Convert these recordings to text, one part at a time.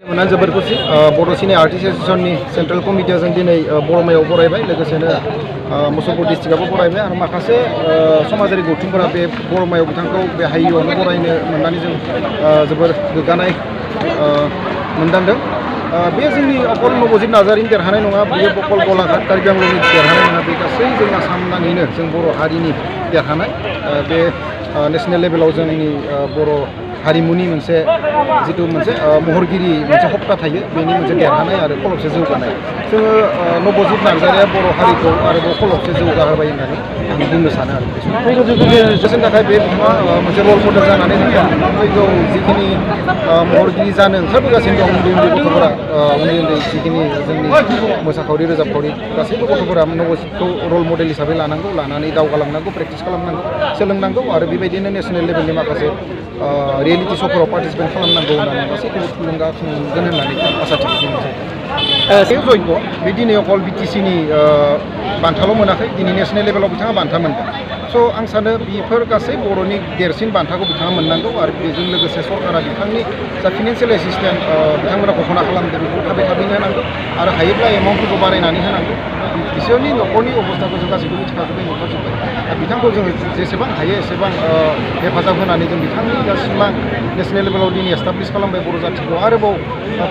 मोना जोबोर खुसि बर' सिने आर्टिस्ट एसोसिएशननि सेन्ट्रेल कमिटिया जों दिनै बर'मायाव बरायबाय लोगोसेनो मुसलपुर डिस्ट्रिक्टआबो बरायबाय आरो माखासे समाजारि गौथुमफोरा बे बर'मायाव बिथांखौ बे हायुआवनो बरायनो मोननानै जों जोबोर गोग्गानाय मोनदांदों। बे जोंनि अकल नबजित नार्जारिनि देरहानाय नङा, बेयो अकल गलाघाट कार्बि आंलंनि देरहानाय नङा, बे गासै जों आसाम नाङैनो जों बर' हारिनि देरहानाय। बे नेसनेल लेभेलाव जोंनि बर' हारिमुनि मोनसे जिथु मोनसे महरगिरि मोनसे हप्ता थायो, बेनि मोनसे देरहानाय आरो खलबसे जौगानाय। जोङो नबजित नार्जारिया बर' हारिखौ आरोबाव खलबसे जौगाहोबाय होननानै आं बुंनो सानो आरो बेनि थाखाय बे बिथाङा मोनसे रल मडेल जानानै फैगौ जिखिनि महरगिरि जानो ओंखारबोगासिनो दं उन्दै उन्दै गथ'फोरा, उन्दै उन्दै जिखिनि जोंनि मोसाखावरि रोजाबखावरि गासैबो गथ'फोरा नबजितखौ रल मडेल हिसाबै लानानै दावगालांनांगौ, प्रेक्टिस खालामनांगौ, सोलोंनांगौ आरो बेबायदिनो नेसनेल लेभेलनि माखासे रियेलिटि श'फोराव पार्टिसिपेट खालामनांगौ होननानै गासैखौबो थुलुंगाखांगोन होननानै आसा थियो। जयग बे दिनै अकल बिटिसिनि बान्थाल' मोनाखै, दिनै नेसनेल लेभेलाव बिथाङा बान्था मोनदों। स' आं सानो बेफोर गासै बर'नि देरसिन बान्थाखौ बिथाङा मोननांगौ आरो बेजों लोगोसे सरकारा बिथांनि जा फिनेन्सियेल एसिस्टेन्ट बिथांमोना घोषणा खालामदों बेखौ थाबैनो होनांगौ आरो हायोब्ला एमाउन्टफोरखौ बारायनानै होनांगौ। बिसोरनि न'खरनि अबस्थाखौ जों गासैबो मिथिखाजोब्बाय, नुखाजोब्बाय। बिथांखौ जोङो जेसेबां हायो एसेबां हेफाजाब होनानै जों बिथांनि जा सिमां नेसनेल लेभेलाव दिनै एस्टाब्लिस खालामबाय बर' जाथिखौ आरोबाव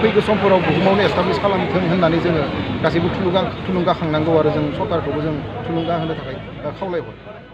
फैगौ समफोराव बुहुमावनो एस्टाब्लिस खालामथों होननानै जोङो गासैबो थुलुंगाखांनांगौ आरो जों सरकारखौबो जों थुलुंगा होनो थाखाय खावलायहरो।